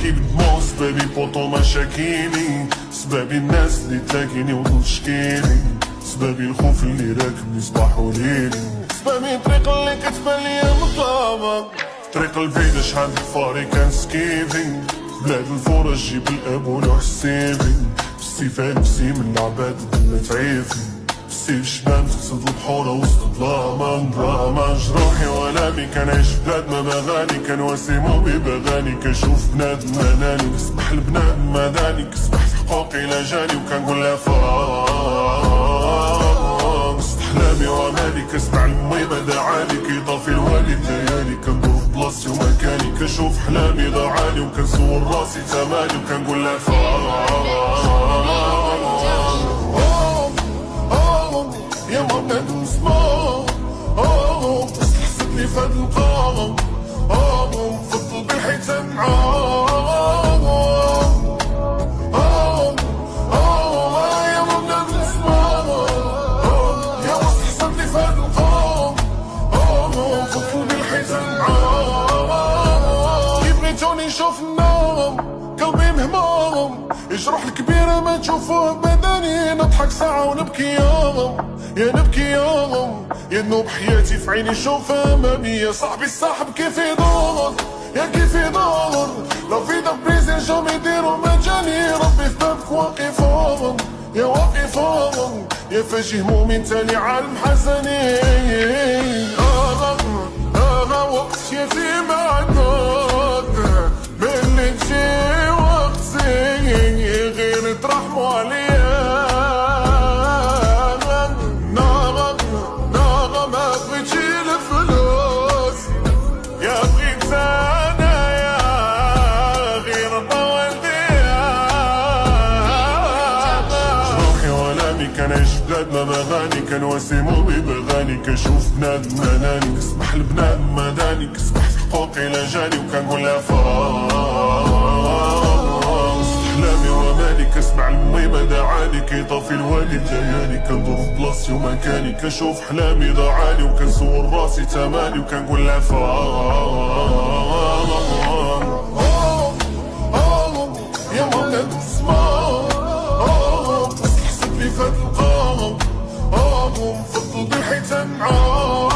نبكي بدموع سبابي بوطو مشاكيني، سبابي الناس اللي تلاقيني وتشكيني، سبابي الخوف اللي راكبني صباح وليلي، سبابي الطريق اللي كتبان ليا مظلمة، طريق الفيدا شحال فاري كان سكيفي، بلاد الفرج جيب الاب ولوح السيفي، بالسيفان نفسي من العباد اللي تعيفي، بالسيف شبان تقصد البحورة وسط ظلامة دراما، جروحي والامي كنعيش بلاد ما بغاني، كنواسمو ببغاني، كنشوف بنادم اناني، كسبح البنادم مداني، كسبح في حقوقي لا جاني، وكنقول لها فراغ وسط احلامي وامالي، كسمع لامي ما دعاني، كيطافي الوالي الليالي، كندور في بلاصتي ومكاني، كنشوف احلامي ضاعاني، وكنصور راسي تماني، وكنقول لها فراغ يا ما بنادم سما بس حسيتني فهاد القام مفضل بالحيتان معاهم يا ما بنادم سما يا ما حسيتني فهاد القام مفضل بالحيتان معاهم، كي بغيتوني نشوف النوم قلبي مهموم، يجرح الكبيرة ما تشوفوه بدني، نضحك ساعة ونبكي يوم، يا نبكي يوم، يا ذنوب حياتي في عيني شوف امامي، يا صاحبي الصاحب كيف يدور، يا كيف يدور، لو في دبريزي جام يديروا مجاني، ربي في بابك واقفهم، يا واقفهم، يا فاجي همومي نتالي عالم حزني، وقت يتيم عدود باللي تجي وقتي غير ترحموا عليا، كنعيش بلاد ما بغاني، كنواسمو ببغاني، كنشوف بنادم اناني، كسبح البنادم مداني، كسبح في حقوقي لا جاني، وكنقول لها فراغ وسط احلامي وامالي، كسمع لامي ما دعاني، كيطافي الوالي الليالي، كندور في بلاصتي ومكاني، كنشوف احلامي ضاعاني، وكنصور راسي تماني، وكنقول لها فراغ يا ما بنادم سما فهاد القام مفضل بالحيتان معاهم.